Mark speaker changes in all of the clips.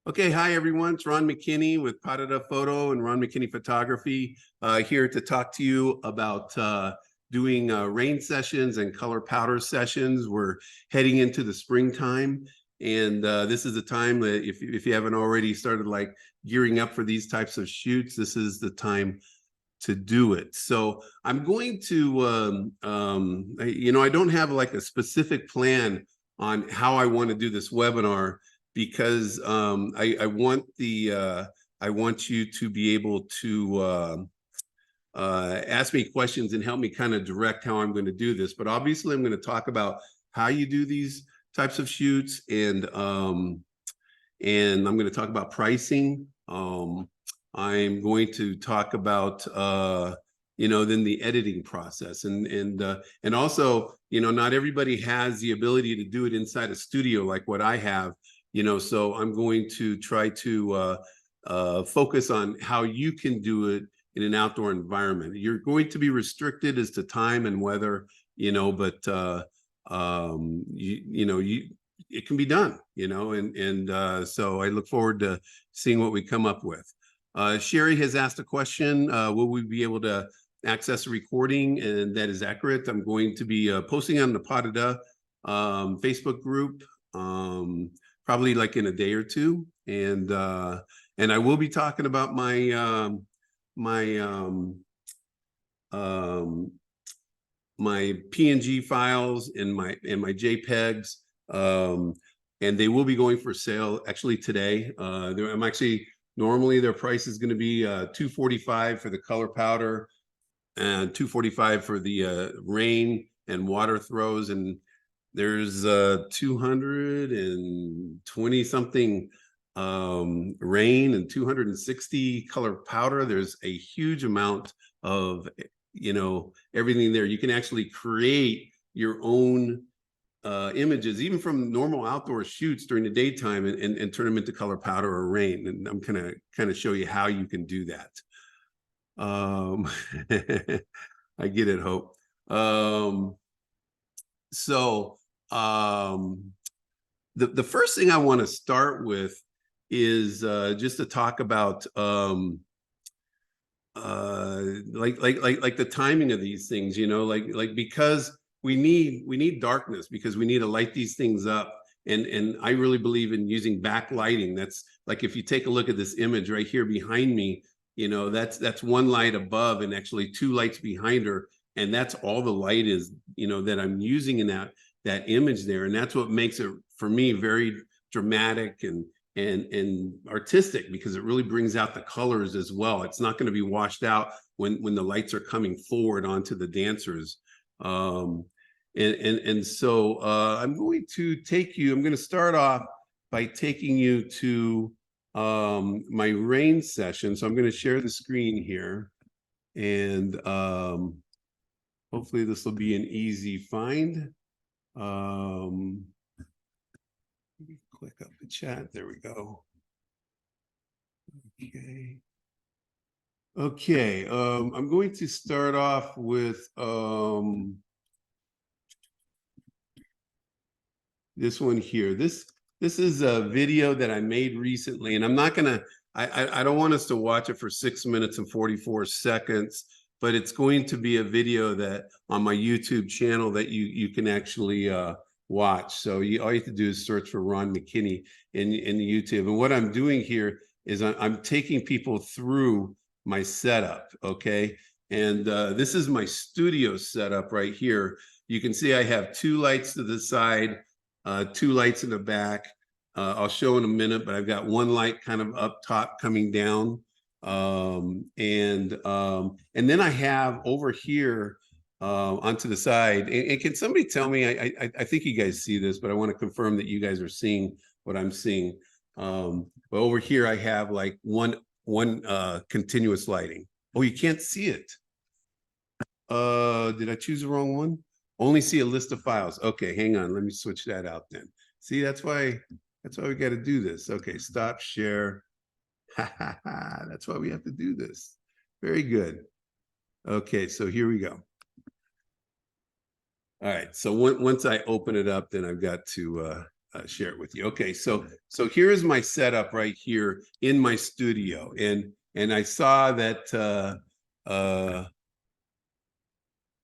Speaker 1: Okay, hi everyone. It's Ron McKinney with Padada Photo and Ron McKinney Photography, here to talk to you about doing rain sessions and color powder sessions. We're heading into the springtime, and this is the time that if you haven't already started like gearing up for these types of shoots, this is the time to do it. So I'm going to, I don't have like a specific plan on how I want to do this webinar, because I want you to be able to ask me questions and help me kind of direct how I'm going to do this. But obviously, I'm going to talk about how you do these types of shoots, and I'm going to talk about pricing. I'm going to talk about then the editing process, and also, not everybody has the ability to do it inside a studio like what I have. So I'm going to try to focus on how you can do it in an outdoor environment. You're going to be restricted as to time and weather, but it can be done, so I look forward to seeing what we come up with. Sherry has asked a question: will we be able to access a recording? And that is accurate. I'm going to be posting on the Padada Facebook group, probably like in a day or two, and I will be talking about my my PNG files and my JPEGs, and they will be going for sale actually today. I'm actually, normally their price is going to be $245 for the color powder and $245 for the rain and water throws, and there's 220 something rain and 260 color powder. There's a huge amount of everything there. You can actually create your own images, even from normal outdoor shoots during the daytime, and turn them into color powder or rain. And I'm gonna kind of show you how you can do that. I get it, Hope. The first thing I want to start with is just to talk about like the timing of these things, because we need darkness, because we need to light these things up. And I really believe in using backlighting. That's like, if you take a look at this image right here behind me, that's one light above and actually two lights behind her. And that's all the light is, that I'm using in that image there. And that's what makes it, for me, very dramatic and artistic, because it really brings out the colors as well. It's not going to be washed out when the lights are coming forward onto the dancers. So I'm going to I'm going to start off by taking you to my rain session. So I'm going to share the screen here, and hopefully this will be an easy find. Click up the chat. There we go. Okay. I'm going to start off with this one here. This is a video that I made recently, and I'm not gonna. I don't want us to watch it for 6 minutes and 44 seconds, but it's going to be a video that on my YouTube channel that you can actually watch. So all you have to do is search for Ron McKinney in YouTube. And what I'm doing here is I'm taking people through my setup, okay? And this is my studio setup right here. You can see I have two lights to the side, two lights in the back. I'll show in a minute, but I've got one light kind of up top coming down. And then I have over here onto the side, and can somebody tell me, I think you guys see this, but I want to confirm that you guys are seeing what I'm seeing. But over here I have like one continuous lighting. Oh, you can't see it. Did I choose the wrong one? Only see a list of files. Okay, hang on, let me switch that out then. See, that's why we got to do this. Okay, stop share. That's why we have to do this. Very good. Okay, so here we go. All right, so once I open it up, then I've got to share it with you. Okay, so here is my setup right here in my studio, and I saw that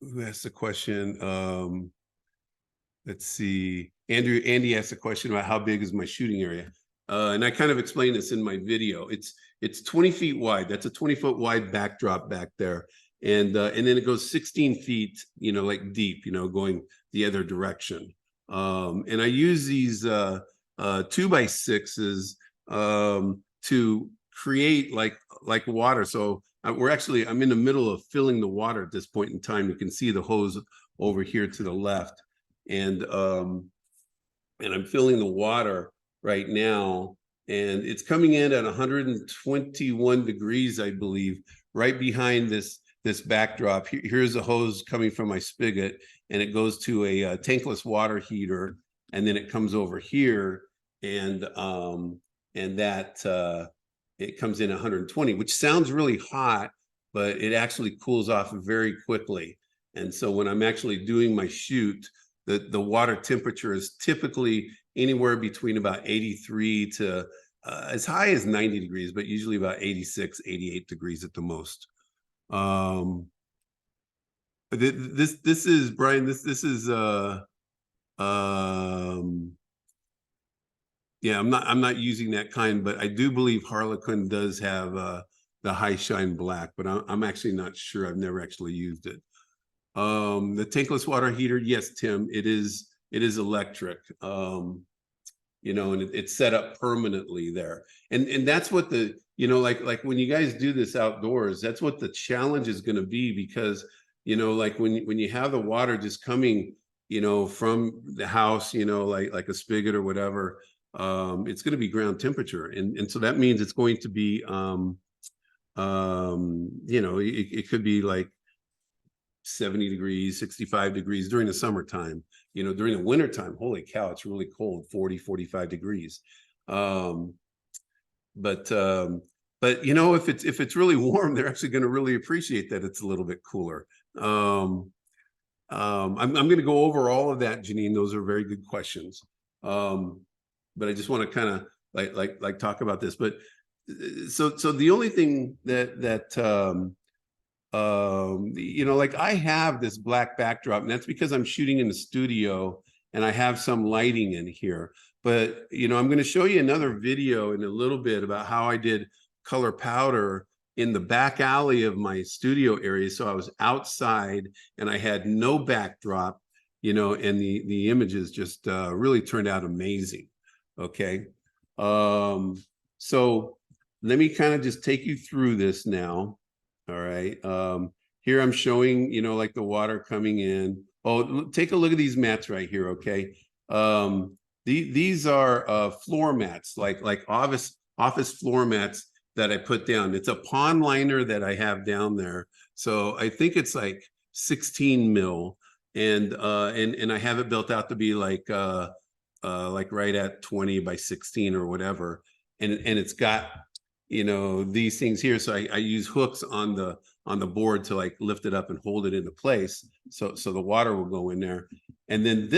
Speaker 1: who asked the question? Let's see. Andy asked a question about how big is my shooting area. And I kind of explained this in my video. It's 20 feet wide. That's a 20-foot wide backdrop back there. And then it goes 16 feet, like deep, going the other direction. And I use these 2x6s to create like water. So I'm in the middle of filling the water at this point in time. You can see the hose over here to the left. And I'm filling the water right now, and it's coming in at 121 degrees, I believe, right behind this backdrop. Here's a hose coming from my spigot, and it goes to a tankless water heater, and then it comes over here, and that it comes in 120, which sounds really hot, but it actually cools off very quickly. And so when I'm actually doing my shoot, the water temperature is typically anywhere between about 83 to as high as 90 degrees, but usually about 86, 88 degrees at the most. This is Brian. This is yeah. I'm not using that kind, but I do believe Harlequin does have the high shine black, but I'm actually not sure. I've never actually used it. The tankless water heater, yes, Tim, it is electric. And it's set up permanently there. And that's what like when you guys do this outdoors, that's what the challenge is going to be, because like when you have the water just coming from the house, like a spigot or whatever, it's going to be ground temperature, and so that means it's going to be it could be like 70 degrees, 65 degrees during the summertime. During the wintertime, holy cow, it's really cold, 40, 45 degrees. But if it's really warm, they're actually going to really appreciate that it's a little bit cooler. I'm going to go over all of that, Janine. Those are very good questions. But I just want to kind of like talk about this. But so the only thing that like I have this black backdrop, and that's because I'm shooting in the studio and I have some lighting in here. But I'm going to show you another video in a little bit about how I did color powder in the back alley of my studio area. So I was outside and I had no backdrop, and the images just really turned out amazing. Okay. So let me kind of just take you through this now. All right. Here I'm showing, like the water coming in. Oh, take a look at these mats right here. Okay. These are floor mats, like office floor mats that I put down. It's a pond liner that I have down there. So I think it's like 16 mil, and I have it built out to be like right at 20 by 16 or whatever. And it's got these things here. So I use hooks on the board to like lift it up and hold it into place. So the water will go in there. And then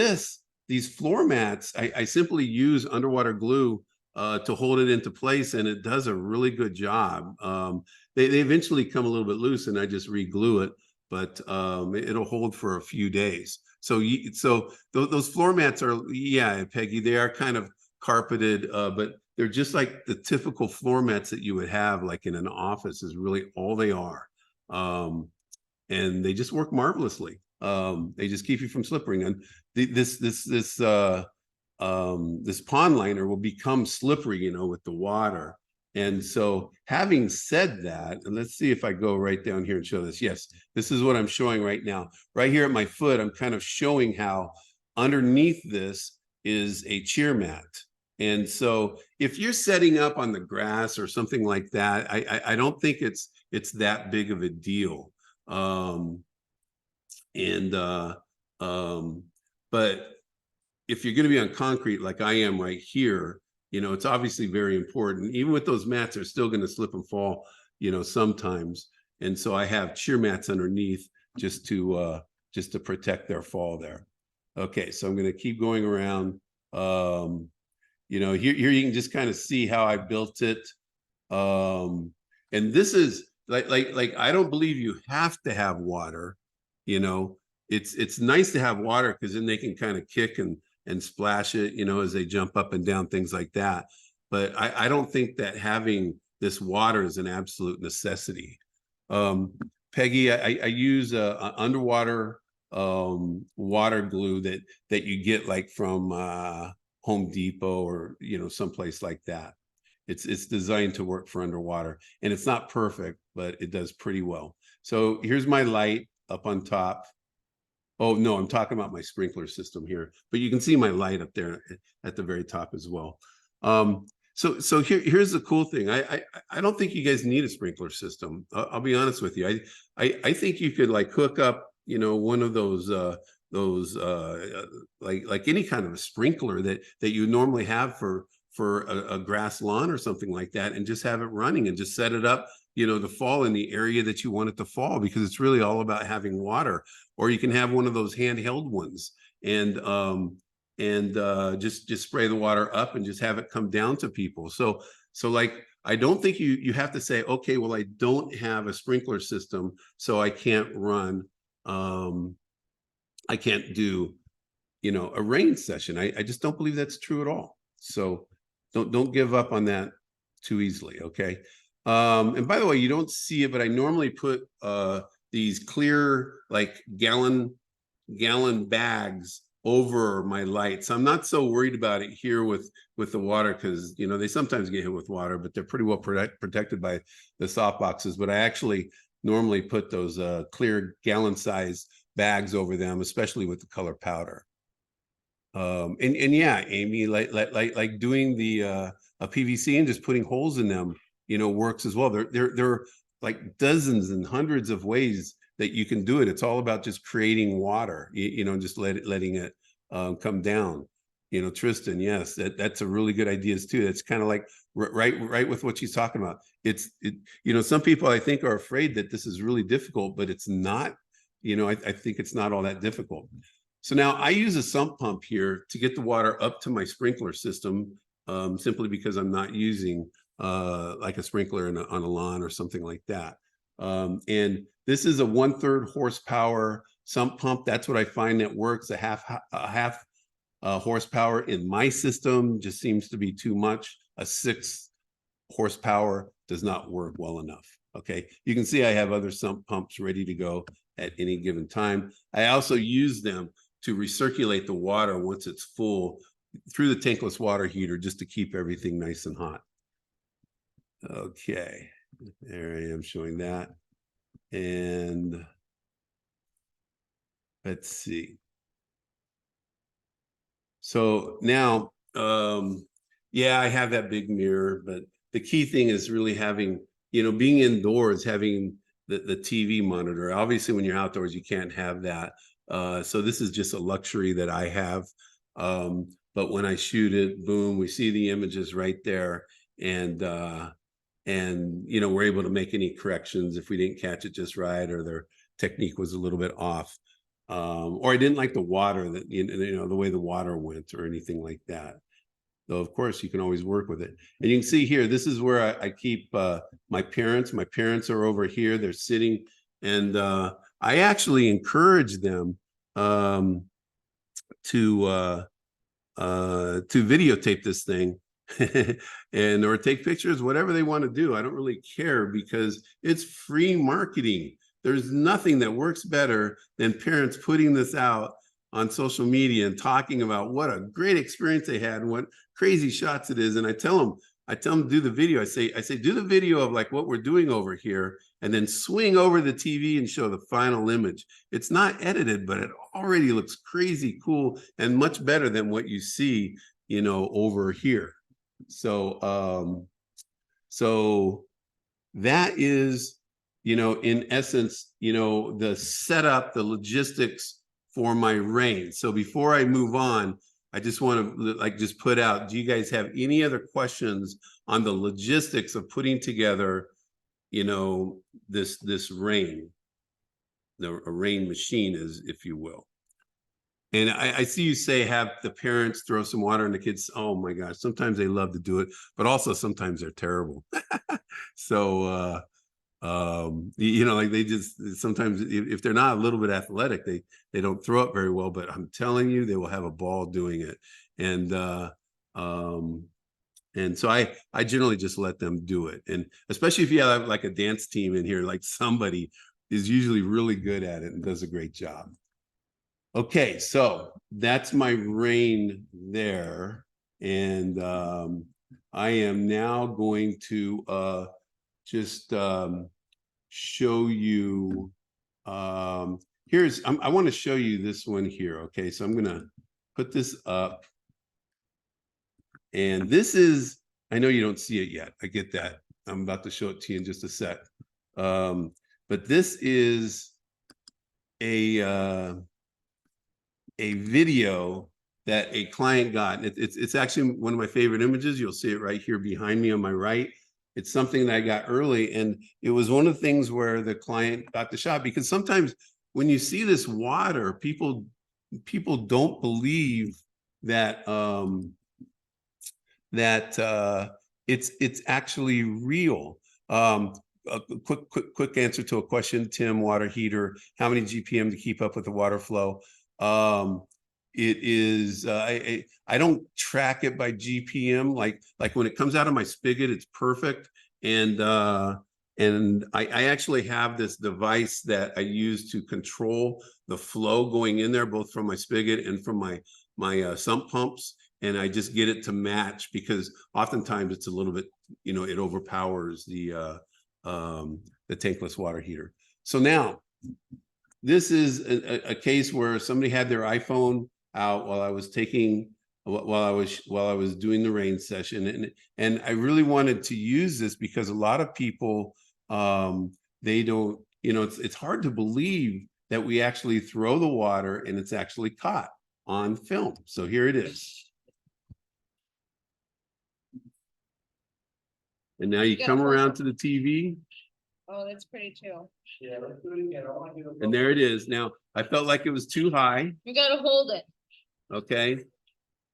Speaker 1: these floor mats, I simply use underwater glue to hold it into place, and it does a really good job. They eventually come a little bit loose, and I just re-glue it, but it'll hold for a few days. So those floor mats are, yeah, Peggy, they are kind of carpeted, but they're just like the typical floor mats that you would have like in an office is really all they are. And they just work marvelously. They just keep you from slipping. And this pond liner will become slippery, with the water. And so having said that, and let's see if I go right down here and show this. Yes, this is what I'm showing right now. Right here at my foot, I'm kind of showing how underneath this is a cheer mat. And so if you're setting up on the grass or something like that, I don't think it's that big of a deal. But if you're going to be on concrete like I am right here, it's obviously very important. Even with those mats, they're still going to slip and fall, sometimes. And so I have cheer mats underneath just to protect their fall there. Okay, so I'm going to keep going around. You know, here you can just kind of see how I built it. And this is like I don't believe you have to have water. You know, it's nice to have water because then they can kind of kick and splash it, you know, as they jump up and down, things like that. But I don't think that having this water is an absolute necessity. Peggy, I use a underwater water glue that you get like from Home Depot or, you know, someplace like that. It's designed to work for underwater, and it's not perfect, but it does pretty well. So here's my light up on top. Oh no, I'm talking about my sprinkler system here, but you can see my light up there at the very top as well. So here's the cool thing. I don't think you guys need a sprinkler system. I'll be honest with you. I think you could like hook up, you know, one of those like any kind of a sprinkler that you normally have for a grass lawn or something like that, and just have it running and just set it up, you know, to fall in the area that you want it to fall, because it's really all about having water. Or you can have one of those handheld ones and just spray the water up and just have it come down to people. So like I don't think you have to say, okay, well, I don't have a sprinkler system, so I can't run I can't do, you know, a rain session. I just don't believe that's true at all. So don't give up on that too easily. Okay. And by the way, you don't see it, but I normally put these clear like gallon bags over my lights. I'm not so worried about it here with the water, because, you know, they sometimes get hit with water, but they're pretty well protected by the soft boxes. But I actually normally put those clear gallon size bags over them, especially with the color powder. And yeah, Amy, like doing the a PVC and just putting holes in them, you know, works as well. There are like dozens and hundreds of ways that you can do it. It's all about just creating water, you know, just letting it come down. You know, Tristan, yes, that's a really good idea too. That's kind of like right with what she's talking about. You know, some people I think are afraid that this is really difficult, but it's not. You know, I think it's not all that difficult. So now I use a sump pump here to get the water up to my sprinkler system, simply because I'm not using like a sprinkler on a lawn or something like that. And this is a 1/3 horsepower sump pump. That's what I find that works. A half horsepower in my system just seems to be too much. A 6 horsepower does not work well enough. Okay, you can see I have other sump pumps ready to go at any given time. I also use them to recirculate the water once it's full through the tankless water heater, just to keep everything nice and hot. Okay, there I am showing that. And let's see. So now, yeah, I have that big mirror, but the key thing is really having, you know, being indoors, having the TV monitor. Obviously, when you're outdoors, you can't have that. So this is just a luxury that I have. But when I shoot it, boom, we see the images right there. And you know, we're able to make any corrections if we didn't catch it just right, or their technique was a little bit off. Or I didn't like the water, that, you know, the way the water went or anything like that. Though, of course, you can always work with it. And you can see here, this is where I keep my parents. My parents are over here. They're sitting, and I actually encourage them to videotape this thing and or take pictures, whatever they want to do. I don't really care, because it's free marketing. There's nothing that works better than parents putting this out on social media and talking about what a great experience they had and what crazy shots it is. And I tell them to do the video. I say do the video of like what we're doing over here, and then swing over the TV and show the final image. It's not edited, but it already looks crazy cool and much better than what you see, you know, over here. So so that is, you know, in essence, you know, the setup, the logistics for my rain. So before I move on, I just want to like just put out, do you guys have any other questions on the logistics of putting together, you know, this rain, a rain machine, is, if you will? And I see you say have the parents throw some water on the kids. Oh my gosh, sometimes they love to do it, but also sometimes they're terrible. So you know, like they just sometimes if they're not a little bit athletic, they don't throw it very well. But I'm telling you, they will have a ball doing it. Um and so I generally just let them do it. And especially if you have like a dance team in here, like somebody is usually really good at it and does a great job. Okay, so that's my rain there. And I am now going to just show you I want to show you this one here. Okay, so I'm gonna put this up. And this is, I know you don't see it yet. I get that. I'm about to show it to you in just a sec. But this is a video that a client got. It's actually one of my favorite images. You'll see it right here behind me on my right. It's something that I got early, and it was one of the things where the client got the shot, because sometimes when you see this water, people don't believe that it's actually real. A quick answer to a question, Tim. Water heater, how many GPM to keep up with the water flow? It is I don't track it by GPM. Like when it comes out of my spigot, it's perfect. And I actually have this device that I use to control the flow going in there, both from my spigot and from my sump pumps. And I just get it to match, because oftentimes it's a little bit, you know, it overpowers the tankless water heater. So now this is a case where somebody had their iPhone out while I was doing the rain session, and I really wanted to use this because a lot of people they don't, you know, it's hard to believe that we actually throw the water and it's actually caught on film. So here it is. And now you come around to the TV.
Speaker 2: Oh, that's pretty too.
Speaker 3: Yeah, let's do it again.
Speaker 1: And there it is. Now, I felt like it was too high.
Speaker 2: You gotta hold it.
Speaker 1: Okay.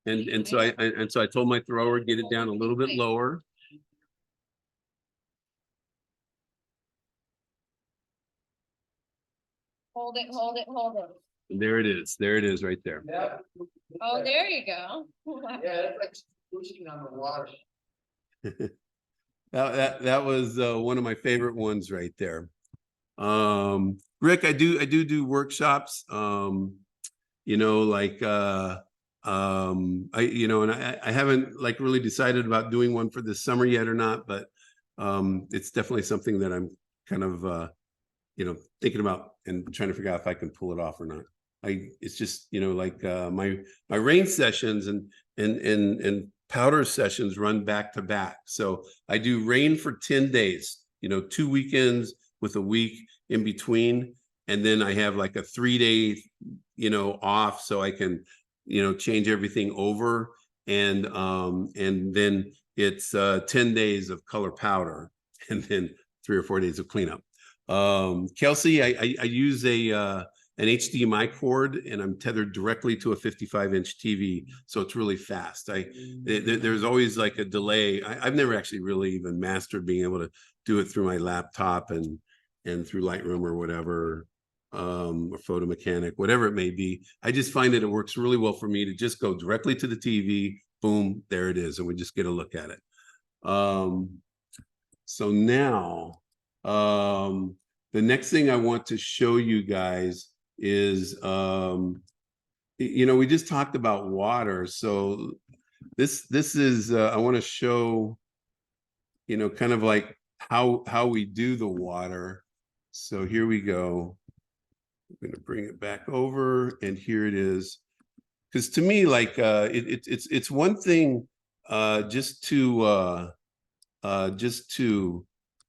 Speaker 1: And so I told my thrower, get it down a little bit lower.
Speaker 2: Hold it, hold it, hold it.
Speaker 1: And there it is. There it is right there.
Speaker 3: Yeah.
Speaker 2: Oh, there you go.
Speaker 3: Yeah, it's like pushing on the water.
Speaker 1: That was one of my favorite ones right there. Rick, I do workshops. You know, like I haven't like really decided about doing one for this summer yet or not, but it's definitely something that I'm kind of you know, thinking about and trying to figure out if I can pull it off or not. It's just, you know, like my rain sessions and powder sessions run back to back. So I do rain for 10 days, you know, 2 weekends with a week in between. And then I have like a 3-day, you know, off, so I can, you know, change everything over. And then it's 10 days of color powder, and then 3 or 4 days of cleanup. Kelsey, I use an HDMI cord, and I'm tethered directly to a 55-inch TV, so it's really fast. There's always like a delay. I've never actually really even mastered being able to do it through my laptop and through Lightroom or whatever, or Photo Mechanic, whatever it may be. I just find that it works really well for me to just go directly to the TV. Boom, there it is, and we just get a look at it. So now, the next thing I want to show you guys is, you know, we just talked about water. So this is, I want to show, you know, kind of like how we do the water. So here we go. I'm going to bring it back over, and here it is. Because to me, like, it's one thing just to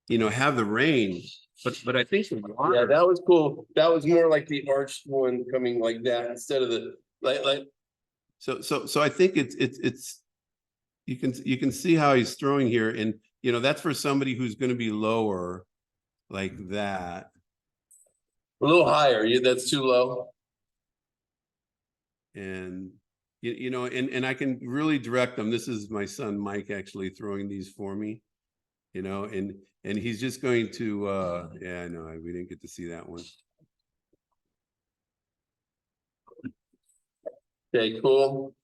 Speaker 1: you know, have the rain, but I think yeah, that was cool. That was more like the arched one coming like that instead of the like. So I think it's you can see how he's throwing here, and you know, that's for somebody who's going to be lower like that.
Speaker 3: A little higher. Yeah, that's too low.
Speaker 1: And you know, and I can really direct them. This is my son Mike actually throwing these for me, you know, and he's just going to yeah, no, we didn't get to see that one. Okay, cool.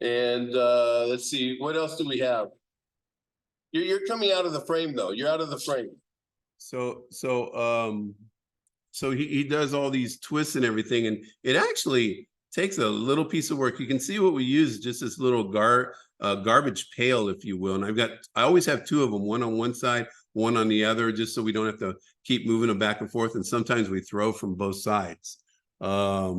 Speaker 1: And let's see, what else do we have? You're coming out of the frame though. You're out of the frame. So he does all these twists and everything, and it actually takes a little piece of work. You can see what we use, just this little garbage pail, if you will. And I always have two of them, one on one side, one on the other, just so we don't have to keep moving them back and forth. And sometimes we throw from both sides. A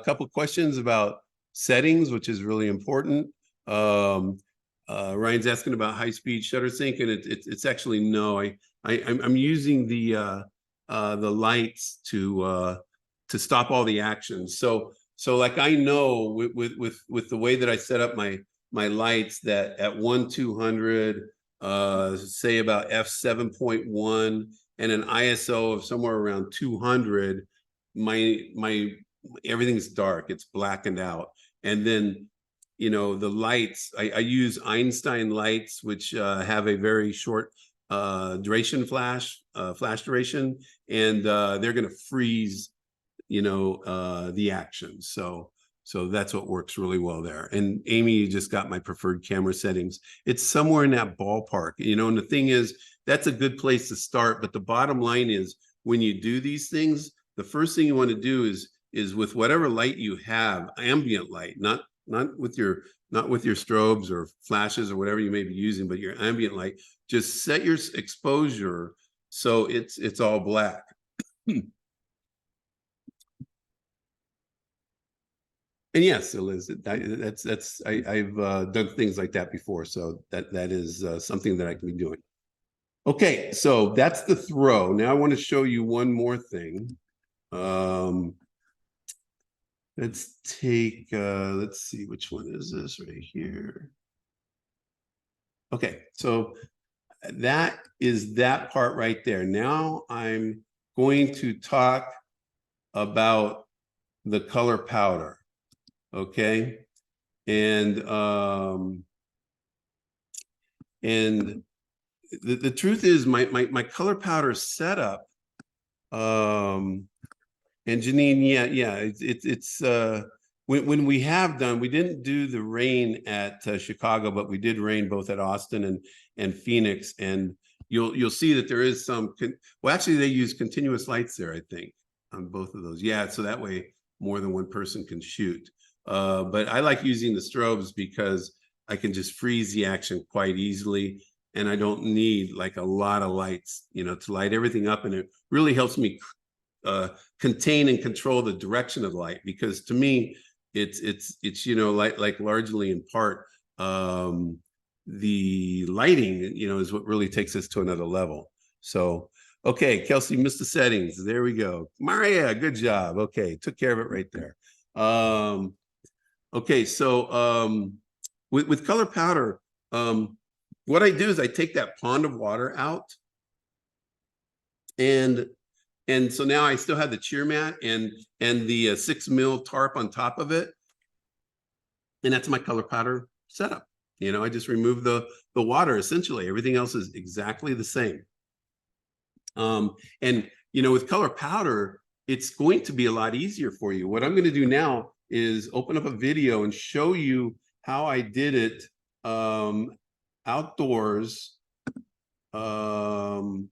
Speaker 1: couple questions about settings, which is really important. Ryan's asking about high-speed shutter sync, and it's actually no. I'm using the lights to stop all the actions. So like I know with the way that I set up my lights, that at 1/200, say about f7.1 and an ISO of somewhere around 200, my everything's dark, it's blackened out. And then, you know, the lights, I use Einstein lights, which have a very short duration flash duration, and they're going to freeze, you know, the action. So that's what works really well there. And Amy, you just got my preferred camera settings. It's somewhere in that ballpark, you know, and the thing is, that's a good place to start. But the bottom line is, when you do these things, the first thing you want to do is with whatever light you have, ambient light, not with your strobes or flashes or whatever you may be using, but your ambient light, just set your exposure so it's all black. And yes, Liz, I've done things like that before, so that is something that I can be doing. Okay, so that's the throw. Now I want to show you one more thing. Let's take, let's see, which one is this right here? Okay, so that is that part right there. Now I'm going to talk about the color powder. Okay. And the truth is my color powder setup, and Janine, yeah, it's when we have done, we didn't do the rain at Chicago, but we did rain both at Austin and Phoenix, and you'll see that there is some, well, actually they use continuous lights there, I think, on both of those. Yeah, so that way more than one person can shoot. But I like using the strobes because I can just freeze the action quite easily, and I don't need like a lot of lights, you know, to light everything up, and it really helps me contain and control the direction of light, because to me it's you know, like largely in part the lighting, you know, is what really takes us to another level. So okay, Kelsey missed the settings. There we go. Maria, good job. Okay, took care of it right there. Okay, so with color powder, what I do is I take that pond of water out, and so now I still have the cheer mat and the 6 mil tarp on top of it, and that's my color powder setup. You know, I just remove the water. Essentially, everything else is exactly the same. And you know, with color powder, it's going to be a lot easier for you. What I'm going to do now is open up a video and show you how I did it outdoors. Let's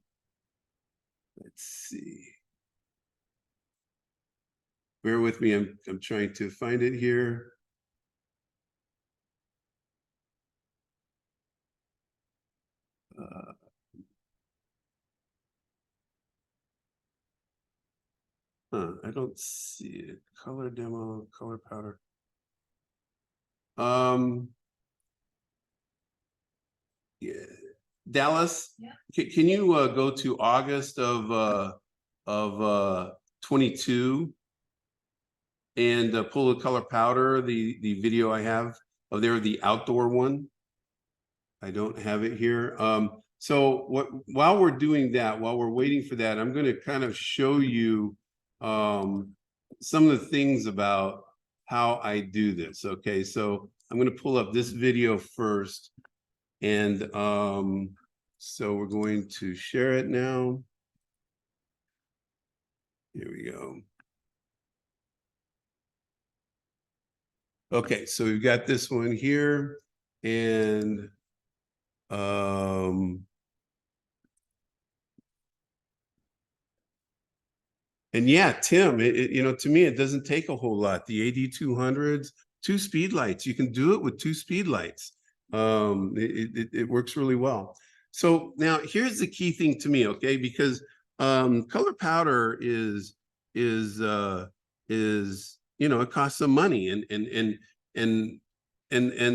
Speaker 1: see. Bear with me. I'm trying to find it here. I don't see it. Color demo, color powder. Yeah. Dallas, yeah. Can you go to August of 22 and pull the color powder, the video I have of there, the outdoor one? I don't have it here. So while we're doing that, while we're waiting for that, I'm going to kind of show you some of the things about how I do this. Okay, so I'm going to pull up this video first. And so we're going to share it now. Here we go. Okay, so we've got this one here. And yeah, Tim, you know, to me, it doesn't take a whole lot. The AD200s, 2 speed lights, you can do it with 2 speed lights. It works really well. So now here's the key thing to me, okay? Because color powder is you know, it costs some money, and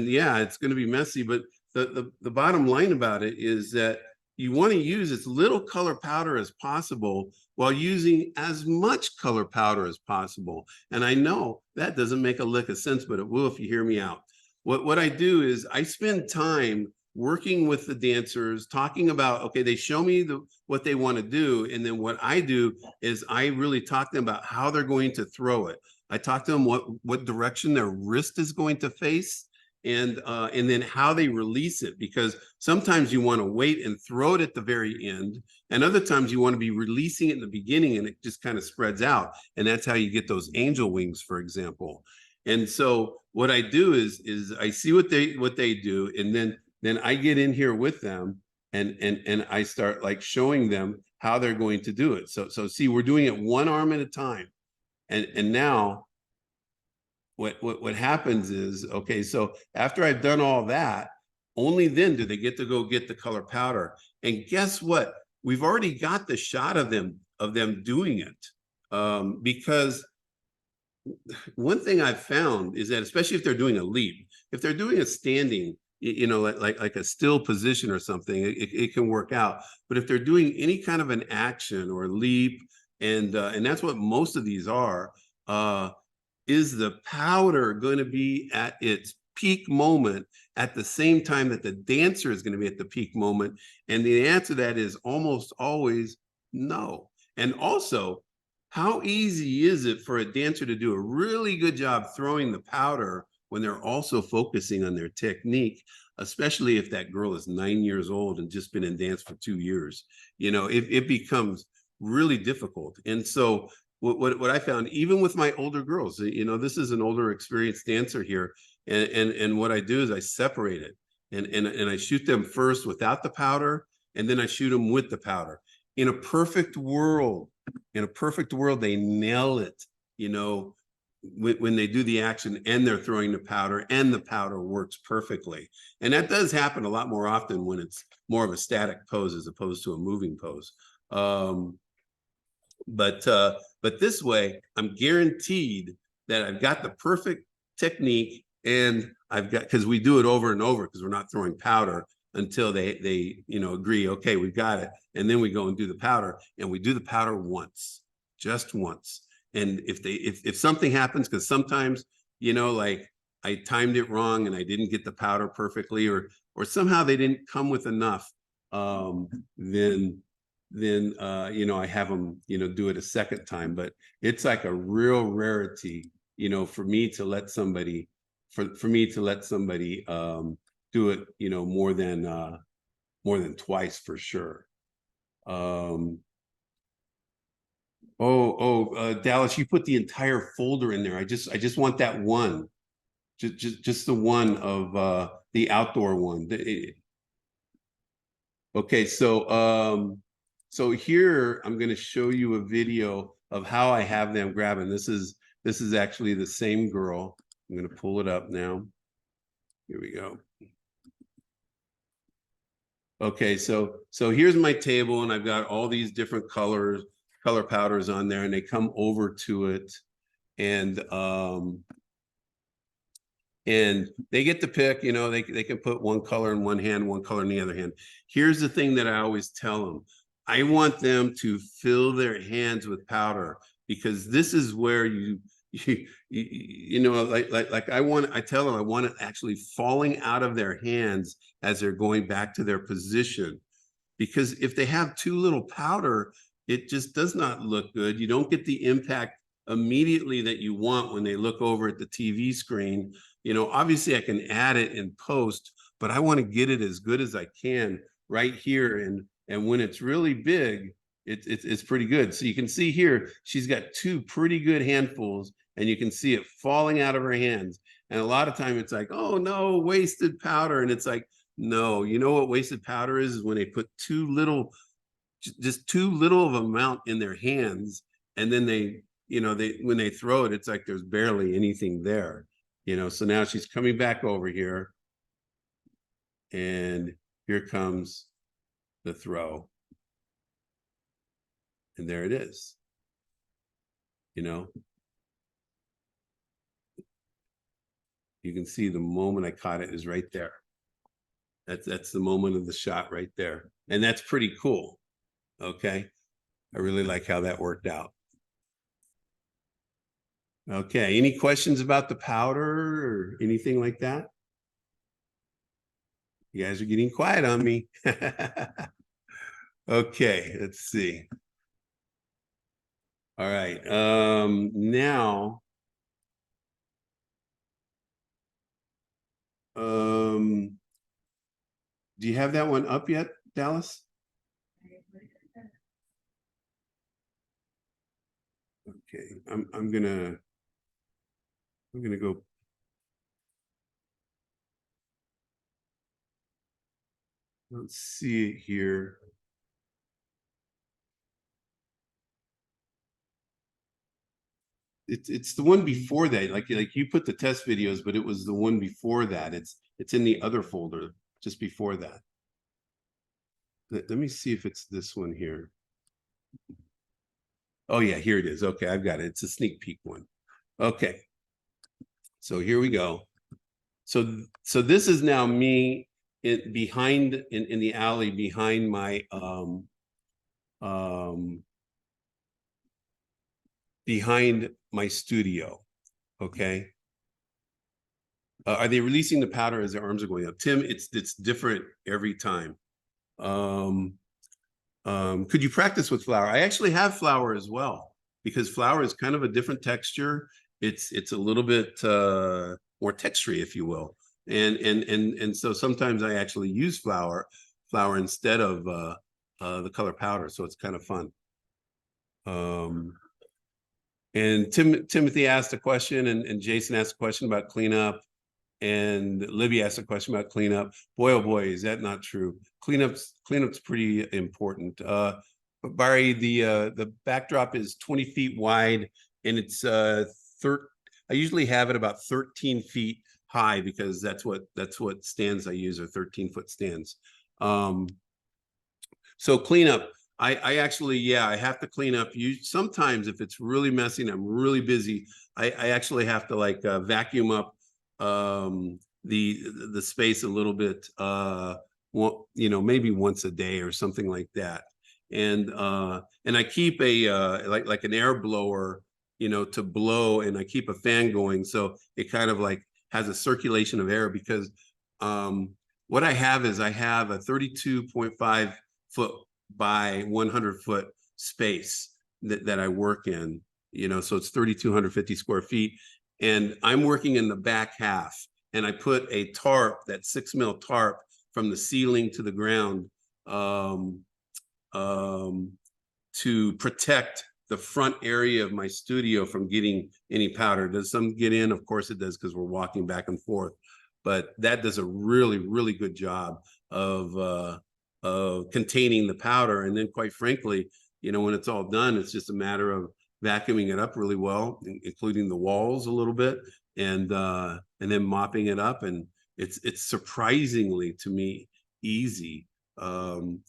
Speaker 1: yeah, it's going to be messy. But the bottom line about it is that you want to use as little color powder as possible while using as much color powder as possible. And I know that doesn't make a lick of sense, but it will if you hear me out. What I do is I spend time working with the dancers, talking about, okay, they show me what they want to do. And then what I do is I really talk to them about how they're going to throw it. I talk to them what direction their wrist is going to face, and then how they release it, because sometimes you want to wait and throw it at the very end, and other times you want to be releasing it in the beginning and it just kind of spreads out, and that's how you get those angel wings, for example. And so what I do is I see what they do, and then I get in here with them and I start like showing them how they're going to do it. So see, we're doing it one arm at a time, and now what happens is, okay, so after I've done all that, only then do they get to go get the color powder. And guess what? We've already got the shot of them doing it. Because one thing I've found is that, especially if they're doing a leap, if they're doing a standing, you know, like a still position or something, it can work out. But if they're doing any kind of an action or a leap, and that's what most of these are, is the powder going to be at its peak moment at the same time that the dancer is going to be at the peak moment? And the answer to that is almost always no. And also, how easy is it for a dancer to do a really good job throwing the powder when they're also focusing on their technique, especially if that girl is 9 years old and just been in dance for 2 years? You know, it becomes really difficult. And so what I found, even with my older girls, you know, this is an older experienced dancer here, and what I do is I separate it, and I shoot them first without the powder, and then I shoot them with the powder. In a perfect world, they nail it, you know, when they do the action and they're throwing the powder, and the powder works perfectly. And that does happen a lot more often when it's more of a static pose as opposed to a moving pose. But this way, I'm guaranteed that I've got the perfect technique, and I've got, because we do it over and over, because we're not throwing powder until they you know, agree, okay, we've got it, and then we go and do the powder, and we do the powder once, just once. And if something happens, because sometimes, you know, like I timed it wrong and I didn't get the powder perfectly, or somehow they didn't come with enough, then you know, I have them, you know, do it a second time. But it's like a real rarity, you know, for me to let somebody do it, you know, more than twice, for sure. Dallas, you put the entire folder in there. I just want that one, just the one of the outdoor one. Okay, so here I'm going to show you a video of how I have them grabbing. This is actually the same girl. I'm going to pull it up now. Here we go. Okay, so here's my table, and I've got all these different color powders on there, and they come over to it, and they get to pick, you know, they can put one color in one hand, one color in the other hand. Here's the thing that I always tell them. I want them to fill their hands with powder, because this is where you know, like I tell them I want it actually falling out of their hands as they're going back to their position. because if they have too little powder, it just does not look good. You don't get the impact immediately that you want when they look over at the TV screen. You know, obviously I can add it in post, but I want to get it as good as I can right here. And when it's really big, it's pretty good. So you can see here, she's got two pretty good handfuls, and you can see it falling out of her hands. And a lot of time it's like, oh no, wasted powder. And it's like, no, you know what wasted powder is when they put too little, just too little of amount in their hands. And then they, you know, when they throw it, it's like there's barely anything there, you know. So now she's coming back over here. And here comes the throw. And there it is. You know, you can see the moment I caught it is right there. That's the moment of the shot right there. And that's pretty cool. Okay. I really like how that worked out. Okay. Any questions about the powder or anything like that? You guys are getting quiet on me. Okay, let's see. All right. Now, do you have that one up yet, Dallas? Okay, I'm gonna go. Let's see it here. It's the one before that. Like you put the test videos, but it was the one before that. It's in the other folder just before that. Let me see if it's this one here. Oh yeah, here it is. Okay, I've got it. It's a sneak peek one. Okay. So here we go. So this is now me in the alley behind my behind my studio. Okay. Are they releasing the powder as their arms are going up? Tim, it's different every time. Could you practice with flour? I actually have flour as well, because flour is kind of a different texture. It's a little bit more textury, if you will. And so sometimes I actually use flour instead of the color powder. So it's kind of fun. And Timothy asked a question, and Jason asked a question about cleanup, and Libby asked a question about cleanup. Boy, oh boy, is that not true? Cleanup's pretty important. But Barry, the backdrop is 20 feet wide, and it's I usually have it about 13 feet high, because that's what stands I use, are 13-foot stands. So cleanup, I actually, yeah, I have to clean up. Sometimes if it's really messy and I'm really busy, I actually have to like vacuum up the space a little bit, you know, maybe once a day or something like that. And I keep a like an air blower, you know, to blow, and I keep a fan going, so it kind of like has a circulation of air, because what I have is I have a 32.5 foot by 100 foot space that I work in, you know, so it's 3,250 square feet. And I'm working in the back half, and I put a tarp, that 6 mil tarp, from the ceiling to the ground to protect the front area of my studio from getting any powder. Does some get in? Of course it does, because we're walking back and forth. But that does a really, really good job of containing the powder. And then, quite frankly, you know, when it's all done, it's just a matter of vacuuming it up really well, including the walls a little bit, and then mopping it up. And it's surprisingly, to me, easy to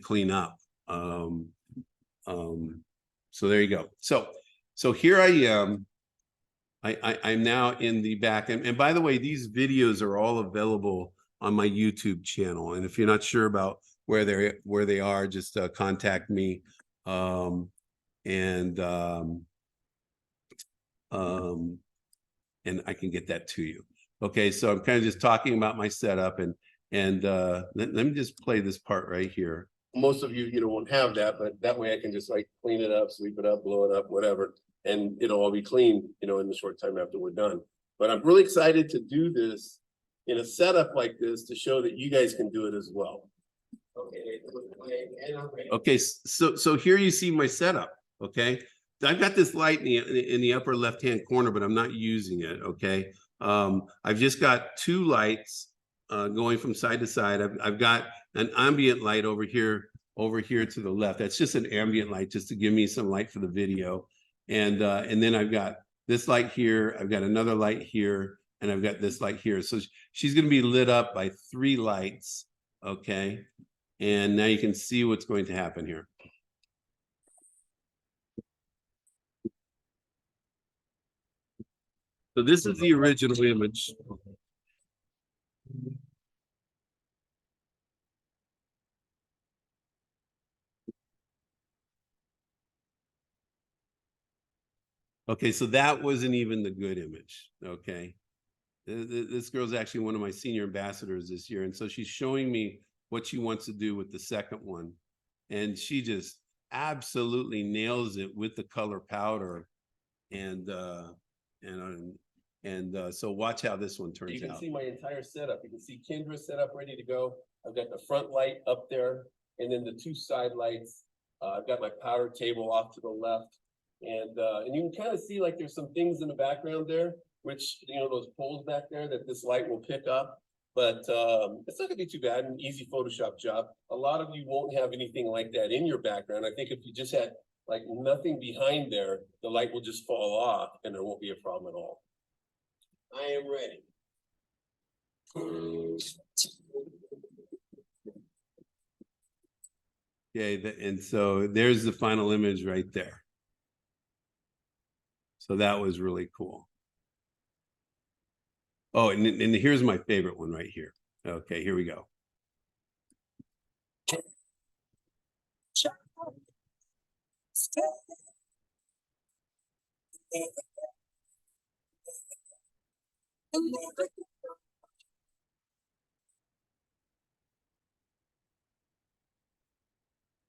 Speaker 1: clean up. So there you go. So here I am. I'm now in the back. And by the way, these videos are all available on my YouTube channel. And if you're not sure about where they are, just contact me. And I can get that to you. Okay, so I'm kind of just talking about my setup, and And let me just play this part right here. Most of you, won't have that, but that way I can just like clean it up, sweep it up, blow it up, whatever. And it'll all be clean, in the short time after we're done. But I'm really excited to do this in a setup like this to show that you guys can do it as well. Okay, so here you see my setup, okay? I've got this light in the upper left-hand corner, but I'm not using it, okay? I've just got two lights going from side to side. I've got an ambient light over here to the left. That's just an ambient light just to give me some light for the video. And then I've got this light here, I've got another light here, and I've got this light here. So she's gonna be lit up by 3 lights, okay? And now you can see what's going to happen here. So this is the original image. Okay, so that wasn't even the good image, okay? This girl's actually one of my senior ambassadors this year. And so she's showing me what she wants to do with the second one. And she just absolutely nails it with the color powder. And so watch how this one turns out. You can see my entire setup. You can see Kendra set up, ready to go. I've got the front light up there, and then the 2 side lights. I've got my powder table off to the left. And you can kind of see like there's some things in the background there, which, those poles back there that this light will pick up. But it's not gonna be too bad, an easy Photoshop job. A lot of you won't have anything like that in your background. I think if you just had like nothing behind there, the light will just fall off and there won't be a problem at all. I am ready. Okay, and so there's the final image right there. So that was really cool. Oh, and here's my favorite one right here. Okay, here we go.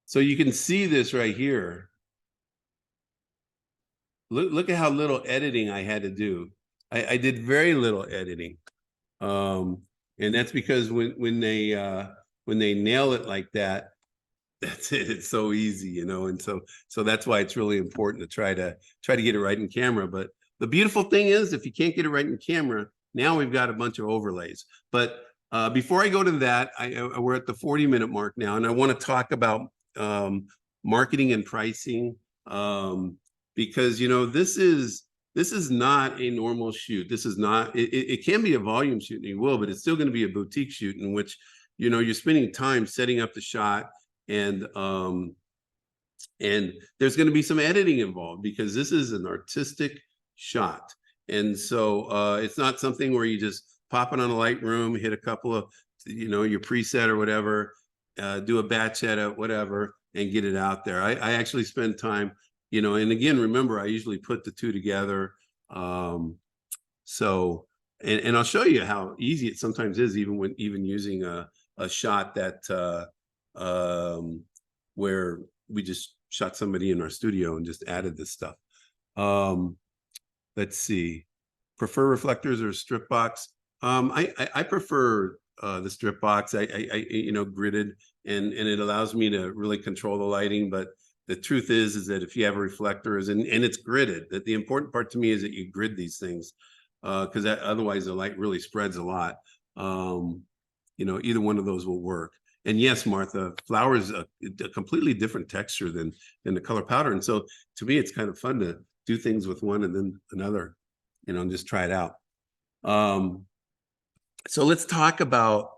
Speaker 1: So you can see this right here. Look at how little editing I had to do. I did very little editing. And that's because when they nail it like that, that's it. It's so easy, and so that's why it's really important to try to get it right in camera. But the beautiful thing is, if you can't get it right in camera, now we've got a bunch of overlays. But before I go to that, we're at the 40-minute mark now, and I want to talk about marketing and pricing, because this is not a normal shoot. This is not. It can be a volume shoot, and you will, but it's still going to be a boutique shoot in which you're spending time setting up the shot, and there's going to be some editing involved because this is an artistic shot, and so it's not something where you just pop it on a Lightroom, hit a couple of your preset or whatever, do a batch edit, whatever, and get it out there. I actually spend time, and again, remember, I usually put the two together. So I'll show you how easy it sometimes is, even using a shot that where we just shot somebody in our studio and just added this stuff. Let's see, prefer reflectors or strip box? I prefer the strip box. I gridded, and it allows me to really control the lighting. But the truth is that if you have reflectors and it's gridded, that the important part to me is that you grid these things, because otherwise the light really spreads a lot. Either one of those will work. And yes, Martha, flour is a completely different texture than the color powder. And so to me, it's kind of fun to do things with one and then another, and just try it out. So let's talk about,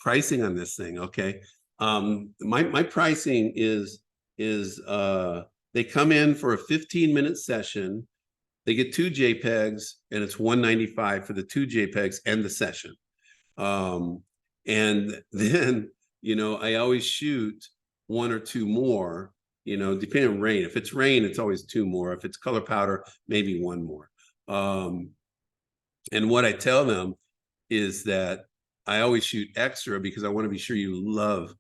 Speaker 1: pricing on this thing. Okay. My pricing is they come in for a 15-minute session. They get 2 JPEGs, and it's $195 for the 2 JPEGs and the session. And then, I always shoot 1 or 2 more, depending on rain. If it's rain, it's always 2 more. If it's color powder, maybe 1 more. And what I tell them is that I always shoot extra because I want to be sure you love,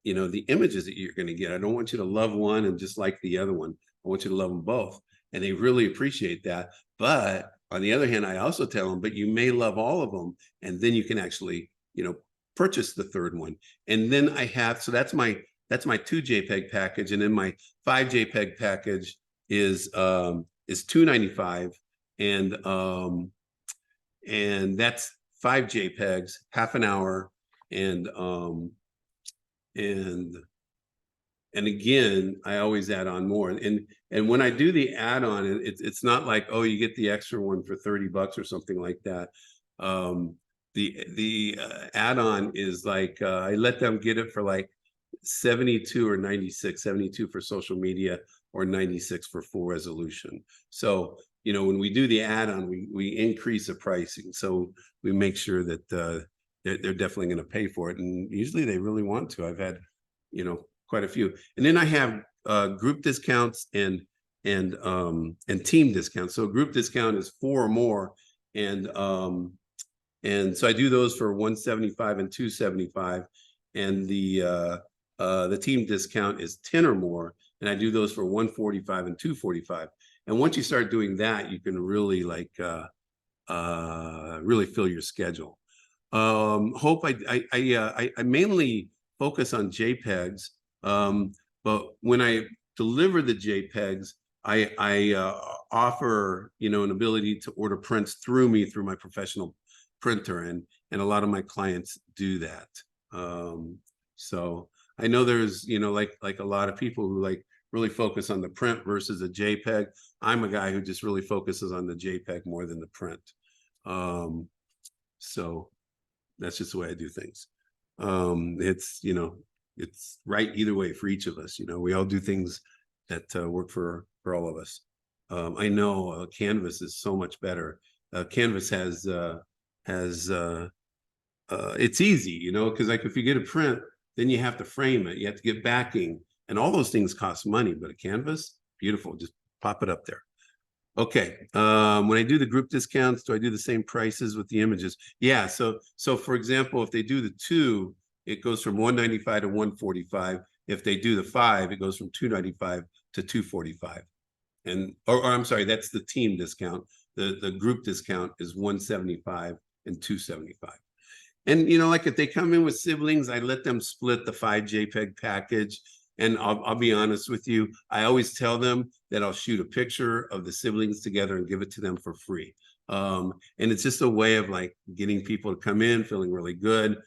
Speaker 1: you know, the images that you're going to get. I don't want you to love one and just like the other one. I want you to love them both. And they really appreciate that. But on the other hand, I also tell them, but you may love all of them. And then you can actually, you know, purchase the third one. And then I have, so that's my 2 JPEG package. And then my 5 JPEG package is $295. And that's 5 JPEGs, half an hour. And again, I always add on more. And when I do the add-on, it's not like, oh, you get the extra one for $30 or something like that. The add-on is like, I let them get it for like 72 or 96, 72 for social media or 96 for full resolution. So, you know, when we do the add-on, we increase the pricing. So we make sure that they're definitely going to pay for it. And usually they really want to. I've had, you know, quite a few. And then I have group discounts and team discounts. So group discount is 4 or more. And so I do those for $175 and $275. And the team discount is 10 or more. And I do those for $145 and $245. And once you start doing that, you can really like really fill your schedule. Hope I mainly focus on JPEGs, but when I deliver the JPEGs, I offer, you know, an ability to order prints through me through my professional printer, and a lot of my clients do that. So I know there's, you know, like a lot of people who like really focus on the print versus a JPEG. I'm a guy who just really focuses on the JPEG more than the print. So that's just the way I do things. It's, you know, it's right either way for each of us. You know, we all do things that work for all of us. I know Canvas is so much better. Canvas has it's easy, you know, because like if you get a print, then you have to frame it, you have to get backing, and all those things cost money. But a Canvas, beautiful, just pop it up there. Okay, when I do the group discounts, do I do the same prices with the images? Yeah, so for example, if they do the 2, it goes from $195 to $145. If they do the 5, it goes from $295 to $245. And or I'm sorry, that's the team discount. The group discount is $175 and $275. And you know, like if they come in with siblings, I let them split the 5 JPEG package. And I'll be honest with you, I always tell them that I'll shoot a picture of the siblings together and give it to them for free. And it's just a way of like getting people to come in feeling really good,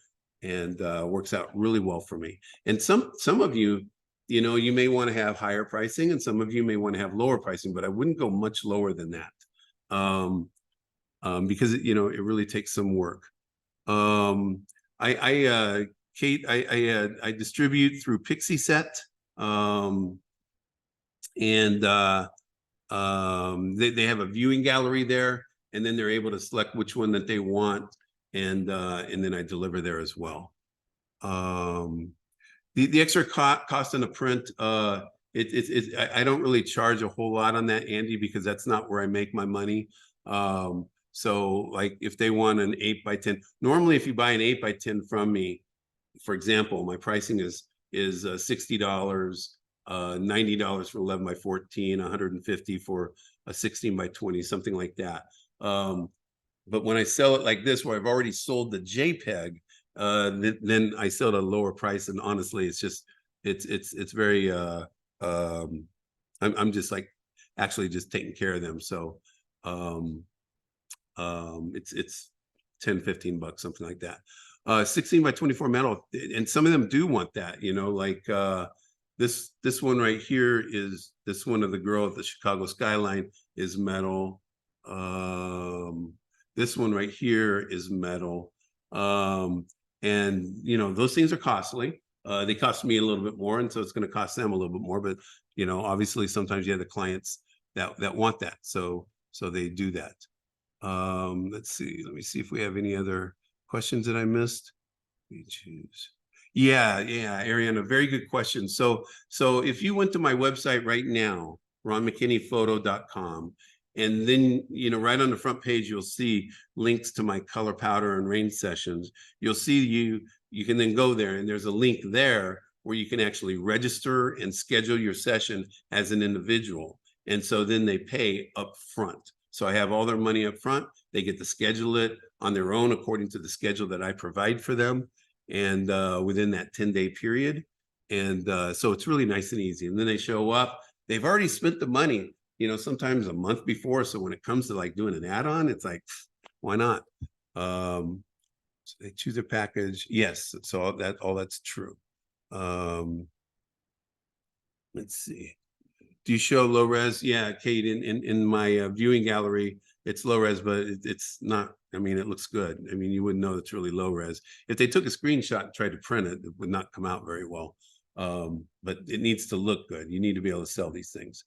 Speaker 1: and works out really well for me. And some of you, you know, you may want to have higher pricing, and some of you may want to have lower pricing, but I wouldn't go much lower than that, because you know, it really takes some work. Kate, I distribute through Pixieset, and they have a viewing gallery there, and then they're able to select which one that they want, and then I deliver there as well. The extra cost on the print, I don't really charge a whole lot on that, Andy, because that's not where I make my money. So like if they want an 8x10, normally if you buy an 8x10 from me, for example, my pricing is $60, $90 for 11x14, $150 for a 16x20, something like that. But when I sell it like this, where I've already sold the JPEG, then I sell at a lower price. And honestly, it's just it's very I'm just like actually just taking care of them. So it's $10-15, something like that. 16x24 metal, and some of them do want that, you know, like this one right here is this one of the girl at the Chicago skyline is metal. This one right here is metal. And you know, those things are costly. They cost me a little bit more, and so it's going to cost them a little bit more. But you know, obviously sometimes you have the clients that want that, so they do that. Let's see, let me see if we have any other questions that I missed. We choose. Yeah, Ariana, very good question. So if you went to my website right now, ronmckinneyphoto.com, And then, right on the front page, you'll see links to my color powder and rain sessions. You'll see you can then go there, and there's a link there where you can actually register and schedule your session as an individual. And so then they pay up front. So I have all their money up front. They get to schedule it on their own according to the schedule that I provide for them, and within that 10-day period. And so it's really nice and easy. And then they show up. They've already spent the money, sometimes a month before. So when it comes to like doing an add-on, it's like, why not? So they choose a package. Yes. So all that's true. Let's see. Do you show low res? Yeah, Kate, in my viewing gallery, it's low res, but it's not. I mean, it looks good. I mean, you wouldn't know it's really low res. If they took a screenshot and tried to print it, it would not come out very well. But it needs to look good. You need to be able to sell these things.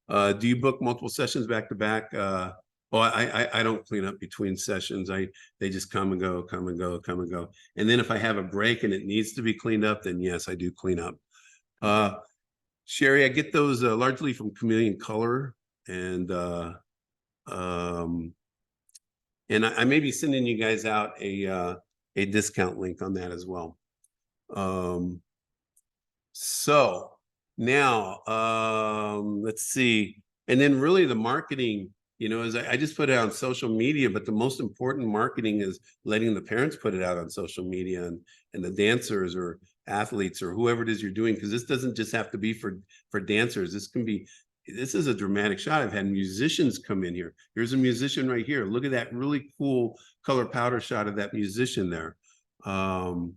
Speaker 1: Do you book multiple sessions back to back? I don't clean up between sessions. They just come and go, come and go, come and go. And then if I have a break and it needs to be cleaned up, then yes, I do clean up. Sherry, I get those largely from Chameleon Color, and I may be sending you guys out a discount link on that as well. So now let's see. And then really the marketing, is I just put it on social media, but the most important marketing is letting the parents put it out on social media, and the dancers or athletes or whoever it is you're doing, because this doesn't just have to be for dancers. This is a dramatic shot. I've had musicians come in here. Here's a musician right here. Look at that really cool color powder shot of that musician there. Clean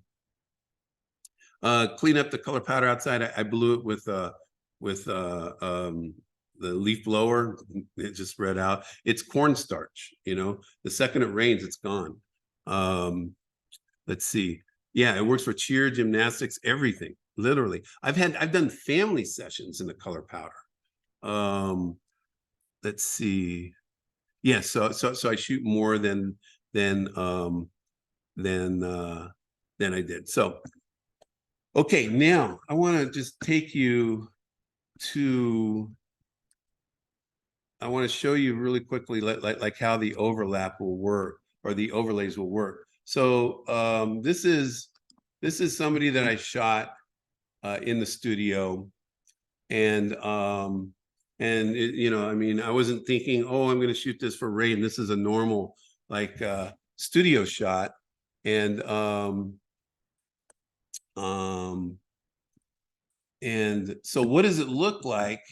Speaker 1: up the color powder outside. I blew it with the leaf blower. It just spread out. It's cornstarch. The second it rains, it's gone. Let's see. Yeah, it works for cheer, gymnastics, everything. Literally, I've done family sessions in the color powder. Let's see. Yeah, so I shoot more than I did. So, okay, now I want to just take you to. I want to show you really quickly, like how the overlap will work, or the overlays will work. So this is somebody that I shot in the studio, and I mean, I wasn't thinking, oh, I'm going to shoot this for rain. This is a normal studio shot, and so what does it look like?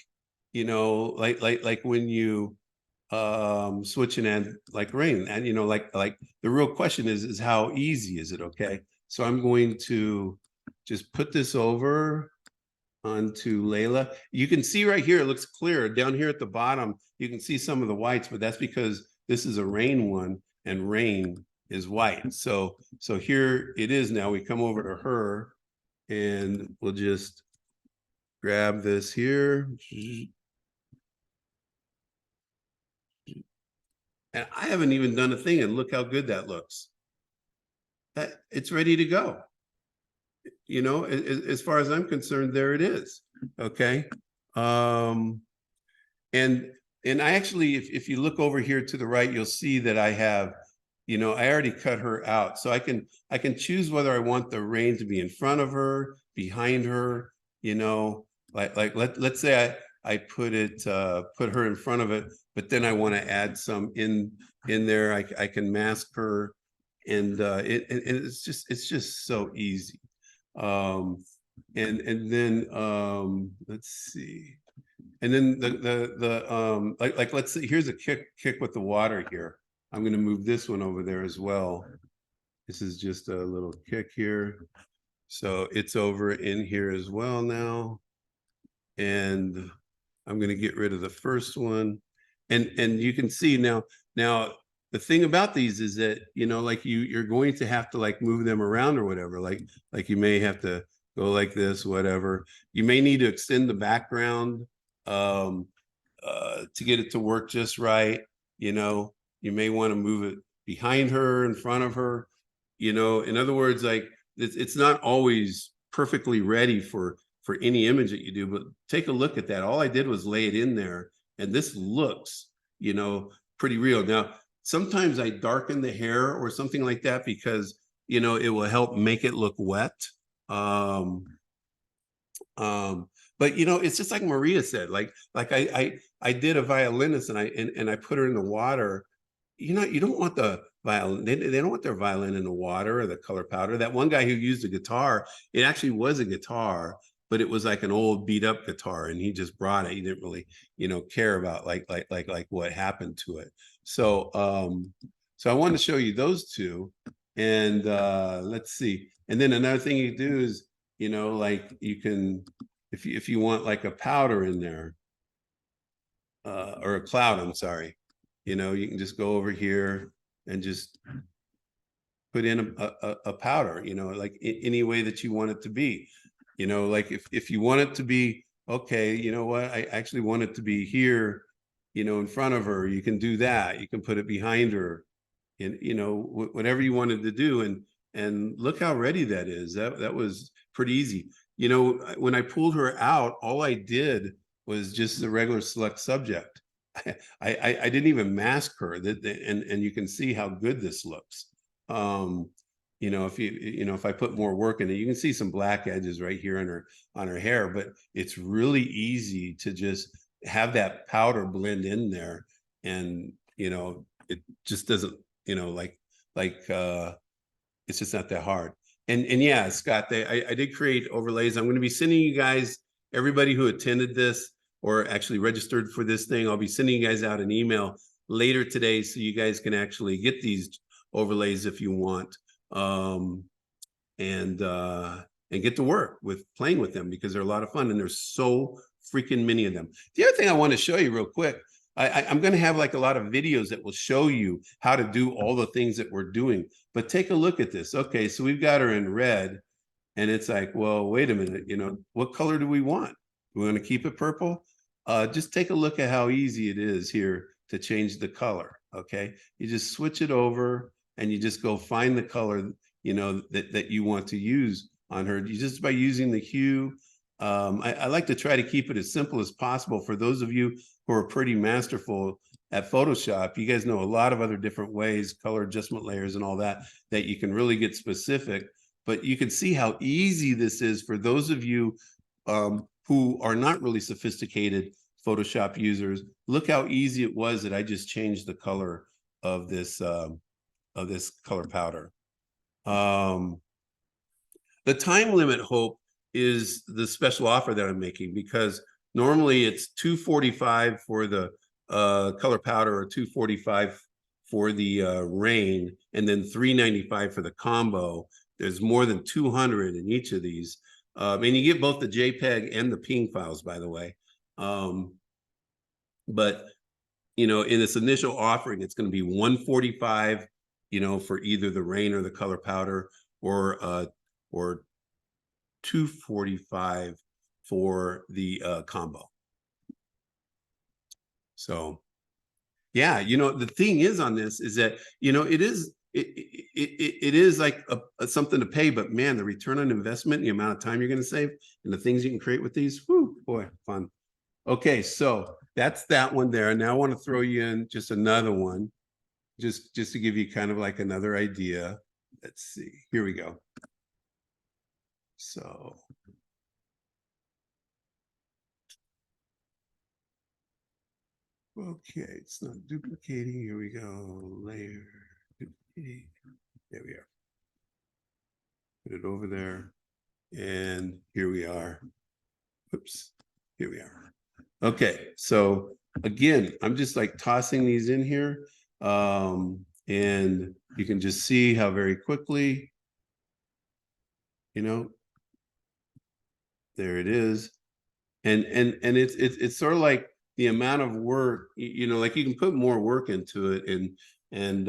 Speaker 1: Like when you switch and add like rain, and like the real question is how easy is it? Okay, so I'm going to just put this over onto Layla. You can see right here, it looks clear. Down here at the bottom, you can see some of the whites, but that's because this is a rain one, and rain is white. So here it is now. We come over to her, and we'll just grab this here. And I haven't even done a thing, and look how good that looks. It's ready to go. As far as I'm concerned, there it is. Okay. And I actually, if you look over here to the right, you'll see that I have, I already cut her out. So I can choose whether I want the rain to be in front of her, behind her, let's say I put her in front of it, but then I want to add some in there. I can mask her, and it's just so easy. And then let's see, and then let's see, here's a kick with the water here. I'm going to move this one over there as well. This is just a little kick here, so it's over in here as well now. And I'm going to get rid of the first one, and you can see now the thing about these is that you're going to have to move them around or whatever, like you may have to go like this, whatever. You may need to extend the background to get it to work just right. You may want to move it behind her, in front of her. In other words, it's not always perfectly ready for any image that you do, but take a look at that. All I did was lay it in there, and this looks, pretty real. Now, sometimes I darken the hair or something like that because, it will help make it look wet. But it's just like Maria said, like I did a violinist and I put her in the water. You don't want the violin, they don't want their violin in the water or the color powder. That one guy who used a guitar, it actually was a guitar, but it was like an old beat up guitar, and he just brought it. He didn't really, care about like what happened to it. So so I wanted to show you those two. And let's see. And then another thing you do is, like you can, if you want like a powder in there, or a cloud, I'm sorry, you can just go over here and just put in a powder, like any way that you want it to be. Like if you want it to be, okay, you know what, I actually want it to be here, in front of her, you can do that. You can put it behind her, and whatever you wanted to do. And look how ready that is. That was pretty easy. When I pulled her out, all I did was just the regular select subject. I didn't even mask her, and you can see how good this looks. If I put more work in it, you can see some black edges right here on her hair, but it's really easy to just have that powder blend in there. And it just doesn't, it's just not that hard. And yeah, Scott, I did create overlays. I'm going to be sending you guys, everybody who attended this or actually registered for this thing, I'll be sending you guys out an email later today so you guys can actually get these overlays if you want, and get to work with playing with them, because they're a lot of fun and there's so freaking many of them. The other thing I want to show you real quick, I'm going to have like a lot of videos that will show you how to do all the things that we're doing. But take a look at this. Okay, so we've got her in red, and it's like, well, wait a minute, what color do we want? Do we want to keep it purple? Just take a look at how easy it is here to change the color. Okay, you just switch it over and you just go find the color, that you want to use on her. You just by using the hue. I like to try to keep it as simple as possible for those of you who are pretty masterful at Photoshop. You guys know a lot of other different ways, color adjustment layers and all that you can really get specific. But you can see how easy this is for those of you who are not really sophisticated Photoshop users. Look how easy it was that I just changed the color of this color powder. The time limit, Hope, is the special offer that I'm making, because normally it's $245 for the color powder or $245 for the rain, and then $395 for the combo. There's more than 200 in each of these. And you get both the JPEG and the PNG files, by the way. But in this initial offering, it's going to be $145, for either the rain or the color powder, or $245 for the combo. So yeah, the thing is on this is that it is like something to pay, but man, the return on investment, the amount of time you're going to save, and the things you can create with these, whoo, boy, fun. Okay, so that's that one there. Now I want to throw you in just another one, just to give you kind of like another idea. Let's see, here we go. So okay, it's not duplicating. Here we go. Layer, duplicate. There we are. Put it over there. And here we are. Oops. Here we are. Okay. So again, I'm just like tossing these in here. And you can just see how very quickly, there it is. And it's sort of like the amount of work, like you can put more work into it and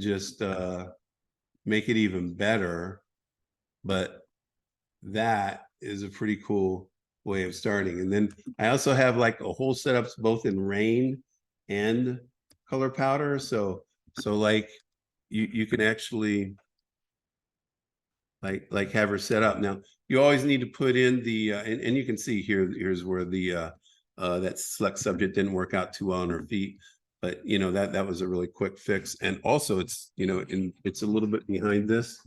Speaker 1: just make it even better. But that is a pretty cool way of starting. And then I also have like a whole setups both in rain and color powder. So like you can actually like have her set up. Now you always need to put in the and you can see here's where the that select subject didn't work out too well on her feet. But you know, that was a really quick fix. And also it's, you know, it's a little bit behind this.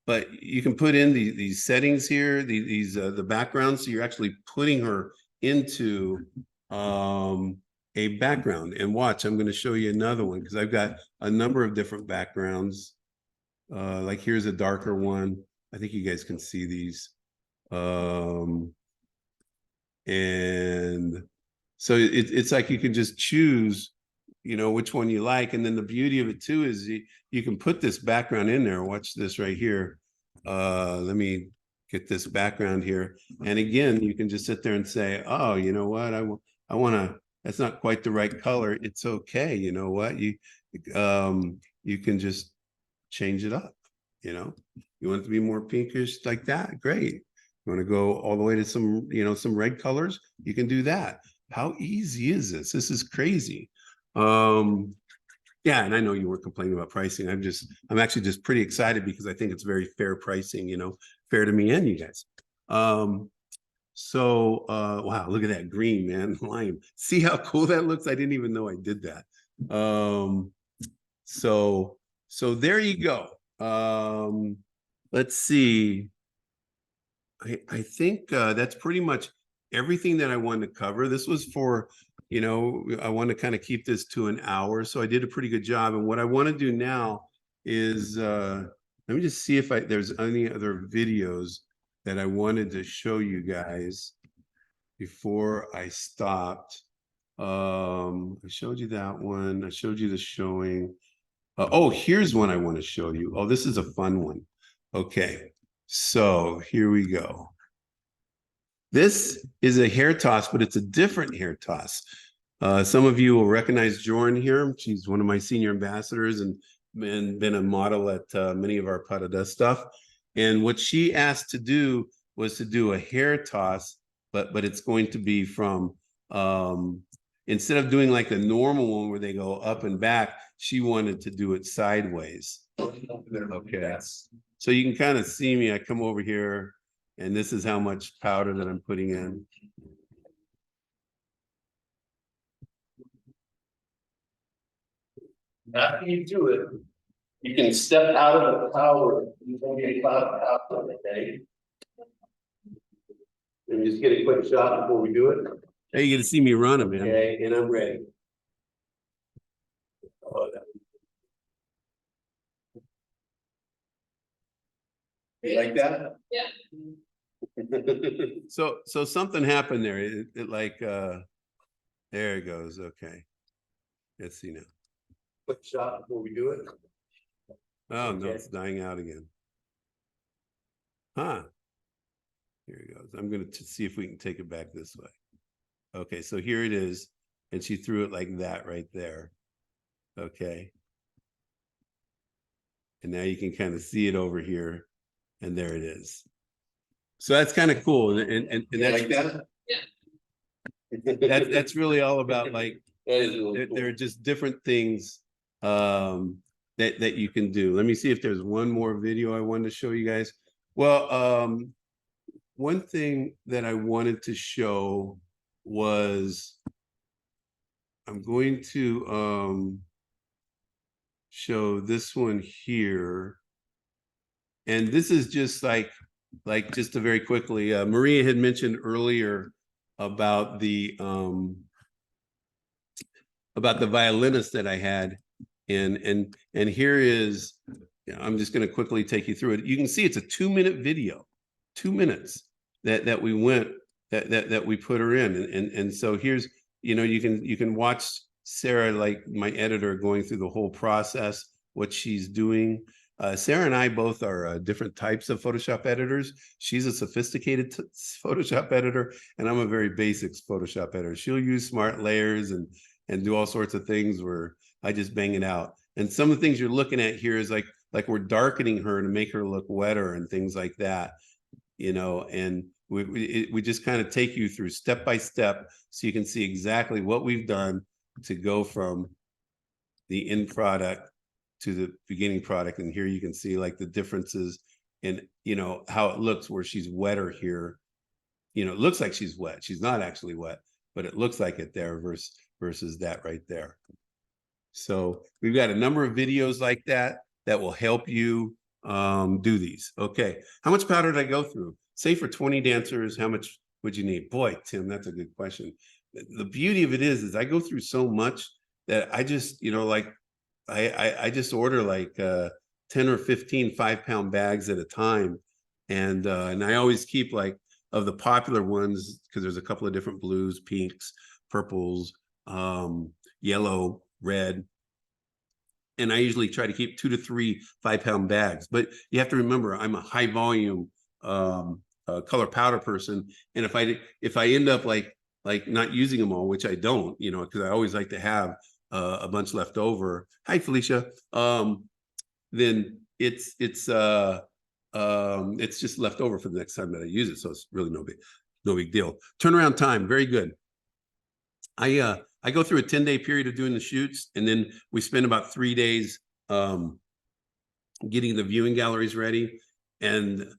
Speaker 1: But you can put in these settings here, the background. So you're actually putting her into a background. And watch, I'm going to show you another one because I've got a number of different backgrounds. Like here's a darker one. I think you guys can see these. And so it's like you can just choose, you know, which one you like. And then the beauty of it too is you can put this background in there. Watch this right here. Let me get this background here. And again, you can just sit there and say, oh, you know what? I want to, that's not quite the right color. It's okay. You know what? You can just change it up. You know, you want it to be more pinkish like that. Great. You want to go all the way to some, you know, some red colors. You can do that. How easy is this? This is crazy. Yeah, and I know you were complaining about pricing. I'm actually just pretty excited because I think it's very fair pricing, you know, fair to me and you guys. Wow, look at that green, man, lime. See how cool that looks? I didn't even know I did that. So there you go. Let's see. I think that's pretty much everything that I wanted to cover. This was for, you know, I want to kind of keep this to an hour. So I did a pretty good job. And what I want to do now is, let me just see if there's any other videos that I wanted to show you guys before I stopped. I showed you that one. I showed you the showing. Oh, here's one I want to show you. Oh, this is a fun one. Okay, so here we go. This is a hair toss, but it's a different hair toss. Some of you will recognize Jorn here. She's one of my senior ambassadors and been a model at many of our Pas de Deux stuff. And what she asked to do was to do a hair toss, but it's going to be from, instead of doing like the normal one where they go up and back, she wanted to do it sideways. Okay. So you can kind of see me. I come over here and this is how much powder that I'm putting in. After you do it, you can step out of the powder. You don't get a lot of powder, okay? And just get a quick shot before we do it. Hey, you get to see me run it, man. Okay, and I'm ready. Oh, you like that?
Speaker 2: Yeah.
Speaker 1: So something happened there. It like there it goes. Okay. Let's see now. Quick shot before we do it. Oh no, it's dying out again. Huh. Here it goes. I'm gonna see if we can take it back this way. Okay, so here it is. And she threw it like that right there. Okay. And now you can kind of see it over here. And there it is. So that's kind of cool. And that's like that? Yeah. That's really all about like there are just different things that you can do. Let me see if there's one more video I wanted to show you guys. Well, one thing that I wanted to show was I'm going to show this one here. And this is just like just to very quickly, Maria had mentioned earlier about the violinist that I had. And here is, you know, I'm just going to quickly take you through it. You can see it's a 2-minute video, 2 minutes that we went, that we put her in. And so here's, you know, you can watch Sarah, like my editor, going through the whole process, what she's doing. Sarah and I both are different types of Photoshop editors. She's a sophisticated Photoshop editor, and I'm a very basic Photoshop editor. She'll use smart layers and do all sorts of things where I just bang it out. And some of the things you're looking at here is like we're darkening her to make her look wetter and things like that, you know. And we just kind of take you through step by step so you can see exactly what we've done to go from the end product to the beginning product. And here you can see like the differences in, you know, how it looks where she's wetter here you know, it looks like she's wet. She's not actually wet, but it looks like it there versus that right there. So we've got a number of videos like that will help you do these. Okay. How much powder did I go through? Say for 20 dancers, how much would you need? Boy, Tim, that's a good question. The beauty of it is I go through so much that I just, you know, like I just order like 10 or 15 5-pound bags at a time. And I always keep like of the popular ones, because there's a couple of different blues, pinks, purples, yellow, red. And I usually try to keep 2 to 3 5-pound bags. But you have to remember, I'm a high volume color powder person. And if I end up like not using them all, which I don't, you know, because I always like to have a bunch left over. Hi, Felicia. Then it's just left over for the next time that I use it. So it's really no big deal. Turnaround time, very good. I go through a 10-day period of doing the shoots, and then we spend about 3 days getting the viewing galleries ready. And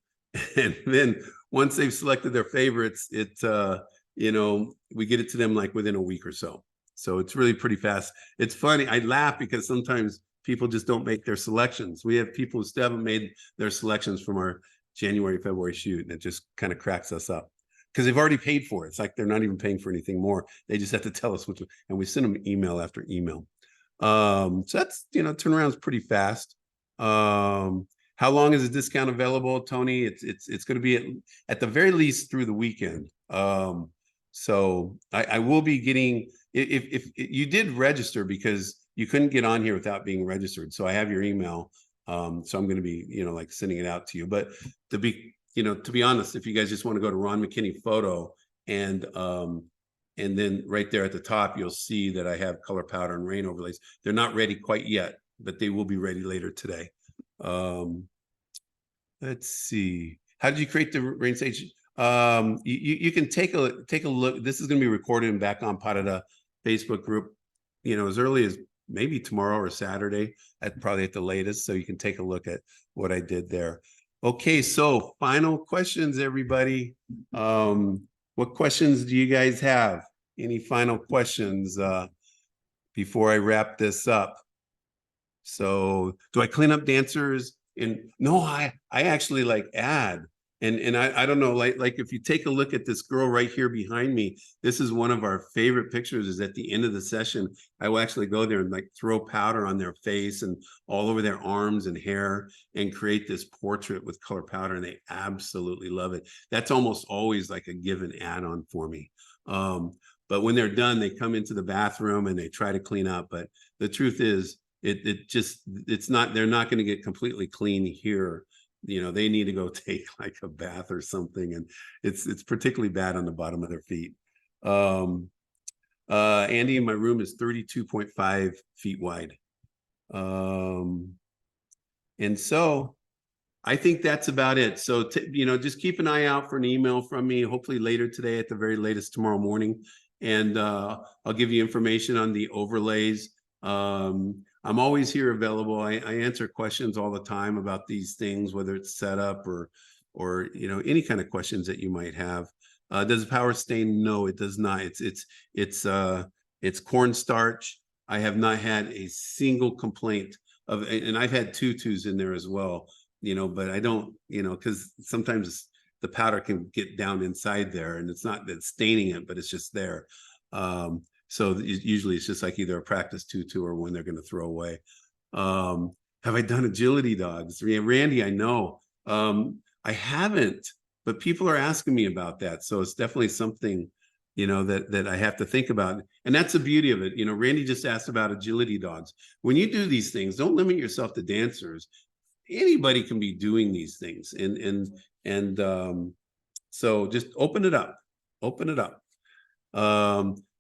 Speaker 1: then once they've selected their favorites, you know, we get it to them like within a week or so. So it's really pretty fast. It's funny. I laugh because sometimes people just don't make their selections. We have people who still haven't made their selections from our January, February shoot, and it just kind of cracks us up because they've already paid for it. It's like they're not even paying for anything more. They just have to tell us which, and we send them email after email. So that's, you know, turnaround's pretty fast. How long is the discount available, Tony? It's going to be at the very least through the weekend. So I will be getting, if you did register, because you couldn't get on here without being registered. So I have your email. So I'm going to be, you know, like sending it out to you. But to be honest, if you guys just want to go to Ron McKinney Photo and then right there at the top, you'll see that I have color powder and rain overlays. They're not ready quite yet, but they will be ready later today. Let's see. How did you create the rain stage? You can take a look. This is going to be recorded and back on Parada Facebook group, you know, as early as maybe tomorrow or Saturday, probably at the latest. So you can take a look at what I did there. Okay, so final questions, everybody. What questions do you guys have? Any final questions before I wrap this up? So do I clean up dancers? And no, I actually like add. And I don't know, like if you take a look at this girl right here behind me, this is one of our favorite pictures. Is at the end of the session, I will actually go there and like throw powder on their face and all over their arms and hair and create this portrait with color powder, and they absolutely love it. That's almost always like a given add-on for me. But when they're done, they come into the bathroom and they try to clean up. But the truth is, it's not, they're not going to get completely clean here. You know, they need to go take like a bath or something, and it's particularly bad on the bottom of their feet. Andy, my room is 32.5 feet wide. And so I think that's about it. So, you know, just keep an eye out for an email from me, hopefully later today, at the very latest tomorrow morning. And I'll give you information on the overlays. I'm always here available. I answer questions all the time about these things, whether it's setup or you know, any kind of questions that you might have. Does the power stain? No, it does not. It's cornstarch. I have not had a single complaint of, and I've had tutus in there as well, you know, but I don't, you know, because sometimes the powder can get down inside there, and it's not that staining it, but it's just there. So usually it's just like either a practice tutu or one they're going to throw away. Have I done agility dogs? Randy, I know. I haven't, but people are asking me about that. So it's definitely something, you know, that I have to think about. And that's the beauty of it. You know, Randy just asked about agility dogs. When you do these things, don't limit yourself to dancers. Anybody can be doing these things. And so just open it up. Open it up.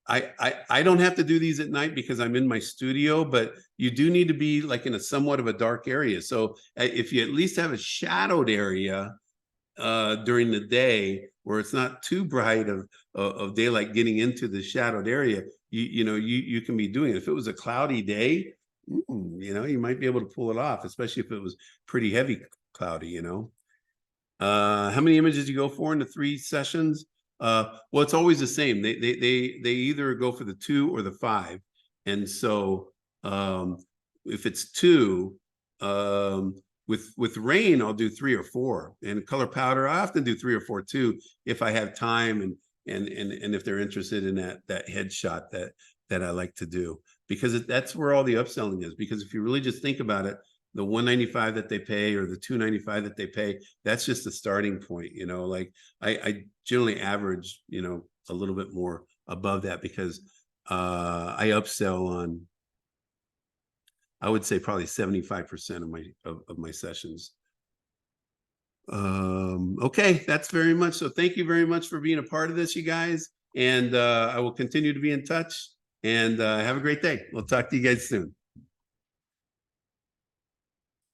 Speaker 1: I don't have to do these at night because I'm in my studio, but you do need to be like in a somewhat of a dark area. So if you at least have a shadowed area during the day where it's not too bright of daylight getting into the shadowed area, you know, you can be doing it. If it was a cloudy day, you know, you might be able to pull it off, especially if it was pretty heavy cloudy, you know. How many images you go for in the 3 sessions? Well, it's always the same. They either go for the 2 or the 5. And so if it's 2, with rain, I'll do 3 or 4. And color powder, I often do 3 or 4 too, if I have time and if they're interested in that headshot that I like to do, because that's where all the upselling is. Because if you really just think about it, the $195 that they pay or the $295 that they pay, that's just the starting point. Like I generally average, a little bit more above that, because I upsell on, I would say probably 75% of my sessions. Okay, that's very much. So thank you very much for being a part of this, you guys. And I will continue to be in touch, and have a great day. We'll talk to you guys soon.